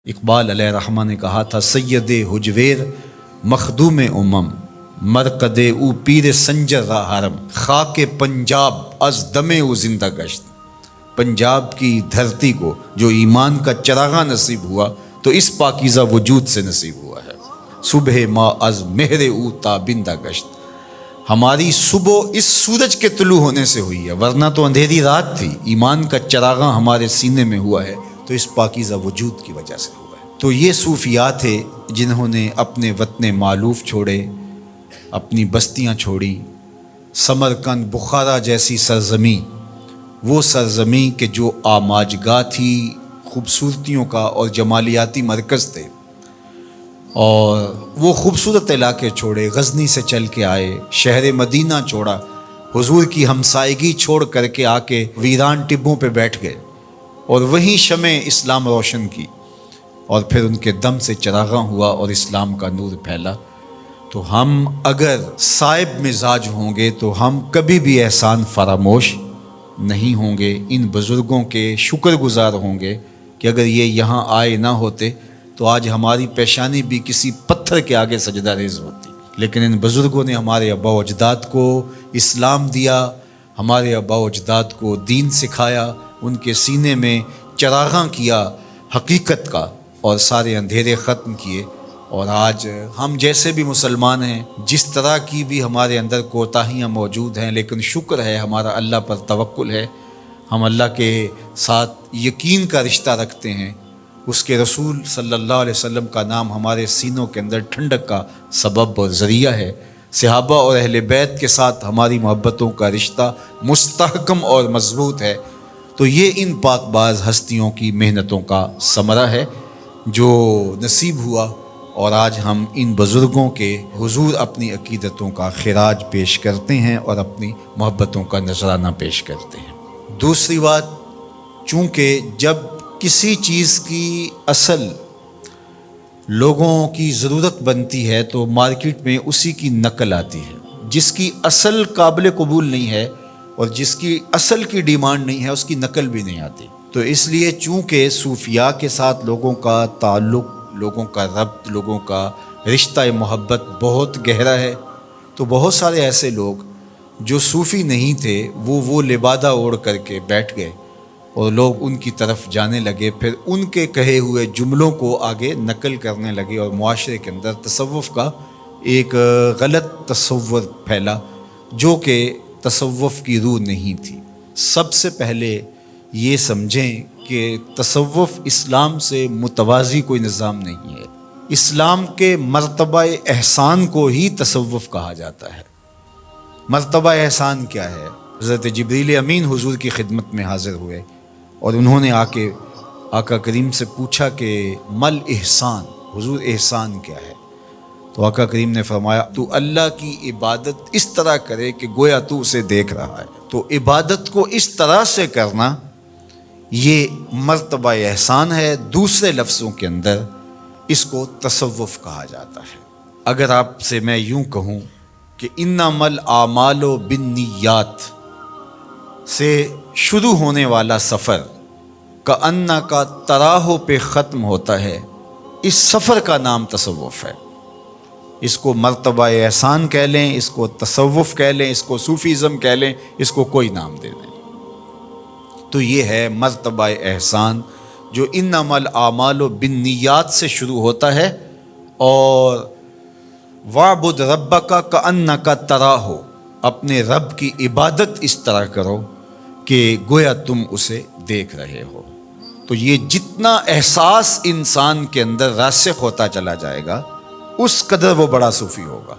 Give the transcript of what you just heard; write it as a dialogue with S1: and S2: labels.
S1: اقبال علیہ رحمہ نے کہا تھا، سید حجویر مخدوم امم، مرقد او پیر سنجر را حرم، خاک پنجاب از دم او زندہ گشت۔ پنجاب کی دھرتی کو جو ایمان کا چراغاں نصیب ہوا تو اس پاکیزہ وجود سے نصیب ہوا ہے۔ صبح ما از مہر او تابندہ گشت، ہماری صبح اس سورج کے طلوع ہونے سے ہوئی ہے، ورنہ تو اندھیری رات تھی۔ ایمان کا چراغاں ہمارے سینے میں ہوا ہے تو اس پاکیزہ وجود کی وجہ سے ہوا ہے۔ تو یہ صوفیاء تھے جنہوں نے اپنے وطن مالوف چھوڑے، اپنی بستیاں چھوڑی، سمرقند، بخارا جیسی سرزمین، وہ سرزمین کہ جو آماجگاہ تھی، خوبصورتیوں کا اور جمالیاتی مرکز تھے، اور وہ خوبصورت علاقے چھوڑے، غزنی سے چل کے آئے، شہر مدینہ چھوڑا، حضور کی ہمسائیگی چھوڑ کر کے آ کے ویران ٹبوں پہ بیٹھ گئے اور وہیں شمع اسلام روشن کی، اور پھر ان کے دم سے چراغاں ہوا اور اسلام کا نور پھیلا۔ تو ہم اگر صائب مزاج ہوں گے تو ہم کبھی بھی احسان فراموش نہیں ہوں گے، ان بزرگوں کے شکر گزار ہوں گے کہ اگر یہ یہاں آئے نہ ہوتے تو آج ہماری پیشانی بھی کسی پتھر کے آگے سجدہ ریز ہوتی۔ لیکن ان بزرگوں نے ہمارے آباء و اجداد کو اسلام دیا، ہمارے آباء و اجداد کو دین سکھایا، ان کے سینے میں چراغاں کیا حقیقت کا، اور سارے اندھیرے ختم کیے۔ اور آج ہم جیسے بھی مسلمان ہیں، جس طرح کی بھی ہمارے اندر کوتاہیاں موجود ہیں، لیکن شکر ہے ہمارا اللہ پر توکل ہے، ہم اللہ کے ساتھ یقین کا رشتہ رکھتے ہیں، اس کے رسول صلی اللہ علیہ وسلم کا نام ہمارے سینوں کے اندر ٹھنڈک کا سبب اور ذریعہ ہے، صحابہ اور اہل بیت کے ساتھ ہماری محبتوں کا رشتہ مستحکم اور مضبوط ہے۔ تو یہ ان پاک باز ہستیوں کی محنتوں کا ثمرہ ہے جو نصیب ہوا، اور آج ہم ان بزرگوں کے حضور اپنی عقیدتوں کا خراج پیش کرتے ہیں اور اپنی محبتوں کا نذرانہ پیش کرتے ہیں۔ دوسری بات، چونکہ جب کسی چیز کی اصل لوگوں کی ضرورت بنتی ہے تو مارکیٹ میں اسی کی نقل آتی ہے، جس کی اصل قابل قبول نہیں ہے اور جس کی اصل کی ڈیمانڈ نہیں ہے اس کی نقل بھی نہیں آتی۔ تو اس لیے چونکہ صوفیاء کے ساتھ لوگوں کا تعلق، لوگوں کا ربط، لوگوں کا رشتہ محبت بہت گہرا ہے، تو بہت سارے ایسے لوگ جو صوفی نہیں تھے وہ لبادہ اوڑھ کر کے بیٹھ گئے اور لوگ ان کی طرف جانے لگے، پھر ان کے کہے ہوئے جملوں کو آگے نقل کرنے لگے، اور معاشرے کے اندر تصوف کا ایک غلط تصور پھیلا جو کہ تصوف کی روح نہیں تھی۔ سب سے پہلے یہ سمجھیں کہ تصوف اسلام سے متوازی کوئی نظام نہیں ہے۔ اسلام کے مرتبہ احسان کو ہی تصوف کہا جاتا ہے۔ مرتبہ احسان کیا ہے؟ حضرت جبریل امین حضور کی خدمت میں حاضر ہوئے اور انہوں نے آ کے آقا کریم سے پوچھا کہ مل احسان، حضور احسان کیا ہے؟ تو آقا کریم نے فرمایا، تو اللہ کی عبادت اس طرح کرے کہ گویا تو اسے دیکھ رہا ہے۔ تو عبادت کو اس طرح سے کرنا یہ مرتبہ احسان ہے۔ دوسرے لفظوں کے اندر اس کو تصوف کہا جاتا ہے۔ اگر آپ سے میں یوں کہوں کہ انما الاعمال بالنیات سے شروع ہونے والا سفر کأنک تراہ پہ ختم ہوتا ہے، اس سفر کا نام تصوف ہے۔ اس کو مرتبہ احسان کہہ لیں، اس کو تصوف کہہ لیں، اس کو صوفیزم کہہ لیں، اس کو کوئی نام دے دیں، تو یہ ہے مرتبہ احسان جو انما الاعمال بالنیات سے شروع ہوتا ہے، اور وَاعْبُدْ رَبَّكَ كَأَنَّكَ تَرَاهُ، اپنے رب کی عبادت اس طرح کرو کہ گویا تم اسے دیکھ رہے ہو۔ تو یہ جتنا احساس انسان کے اندر راسخ ہوتا چلا جائے گا اس قدر وہ بڑا صوفی ہوگا۔